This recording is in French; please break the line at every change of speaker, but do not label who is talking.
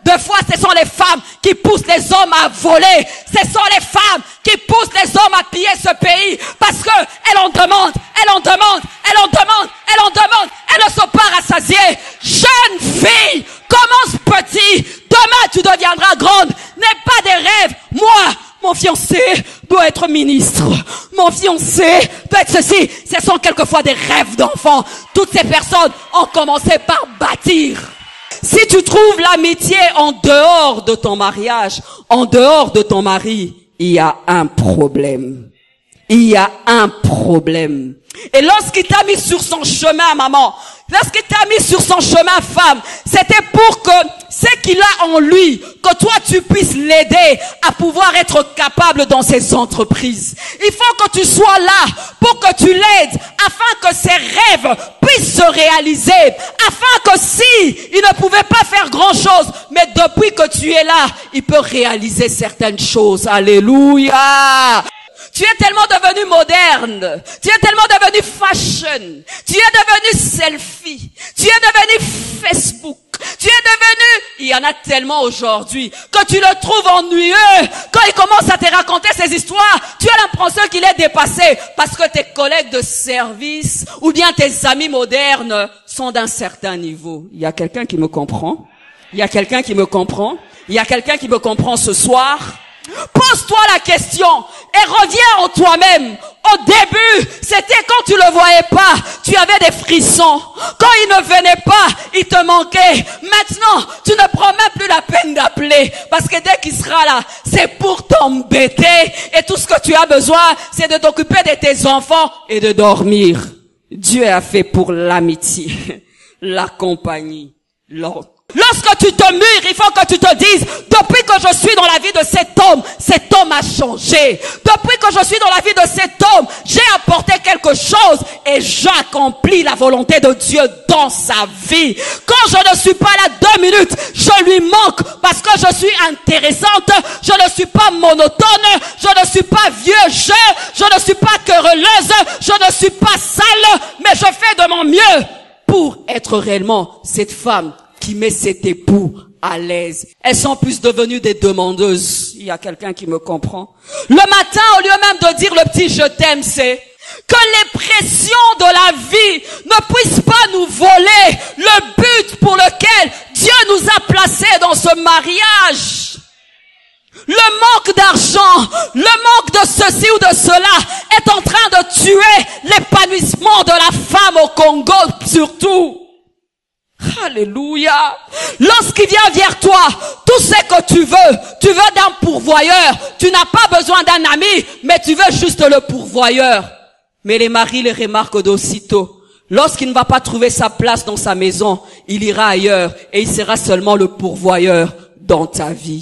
Deux fois, ce sont les femmes qui poussent les hommes à voler. Ce sont les femmes qui poussent les hommes à piller ce pays. Parce que elles en demandent, elles en demandent, elles en demandent, elles en demandent. Elles ne sont pas rassasiées. Jeune fille, commence petit. Demain, tu deviendras grande. N'aie pas des rêves. Moi, mon fiancé doit être ministre. Mon fiancé doit être ceci. Ce sont quelquefois des rêves d'enfants. Toutes ces personnes ont commencé par bâtir. Si tu trouves l'amitié en dehors de ton mariage, en dehors de ton mari, il y a un problème. Il y a un problème. Et lorsqu'il t'a mis sur son chemin, maman, lorsqu'il t'a mis sur son chemin, femme, c'était pour que ce qu'il a en lui, que toi tu puisses l'aider à pouvoir être capable dans ses entreprises. Il faut que tu sois là pour que tu l'aides, afin que ses rêves puissent se réaliser, afin que si il ne pouvait pas faire grand chose, mais depuis que tu es là, il peut réaliser certaines choses. Alléluia! Tu es tellement devenu moderne. Tu es tellement devenu fashion. Tu es devenu selfie. Tu es devenu Facebook. Tu es devenu... Il y en a tellement aujourd'hui que tu le trouves ennuyeux. Quand il commence à te raconter ses histoires, tu as l'impression qu'il est dépassé parce que tes collègues de service ou bien tes amis modernes sont d'un certain niveau. Il y a quelqu'un qui me comprend? Il y a quelqu'un qui me comprend? Il y a quelqu'un qui me comprend ce soir? Pose-toi la question et reviens en toi-même. Au début, c'était quand tu le voyais pas, tu avais des frissons. Quand il ne venait pas, il te manquait. Maintenant, tu ne prends même plus la peine d'appeler parce que dès qu'il sera là, c'est pour t'embêter et tout ce que tu as besoin, c'est de t'occuper de tes enfants et de dormir. Dieu a fait pour l'amitié, la compagnie, l'ordre. Lorsque tu te mûres, il faut que tu te dises, depuis que je suis dans la vie de cet homme a changé. Depuis que je suis dans la vie de cet homme, j'ai apporté quelque chose et j'accomplis la volonté de Dieu dans sa vie. Quand je ne suis pas là 2 minutes, je lui manque parce que je suis intéressante, je ne suis pas monotone, je ne suis pas vieux jeu, je ne suis pas querelleuse, je ne suis pas sale, mais je fais de mon mieux pour être réellement cette femme qui met cet époux à l'aise. Elles sont plus devenues des demandeuses. Il y a quelqu'un qui me comprend. Le matin, au lieu même de dire le petit je t'aime, c'est que les pressions de la vie ne puissent pas nous voler le but pour lequel Dieu nous a placés dans ce mariage. Le manque d'argent, le manque de ceci ou de cela est en train de tuer l'épanouissement de la femme au Congo surtout. Alléluia. Lorsqu'il vient vers toi, tout ce que tu veux d'un pourvoyeur. Tu n'as pas besoin d'un ami, mais tu veux juste le pourvoyeur. Mais les maris les remarquent d'aussitôt. Lorsqu'il ne va pas trouver sa place dans sa maison, il ira ailleurs et il sera seulement le pourvoyeur dans ta vie.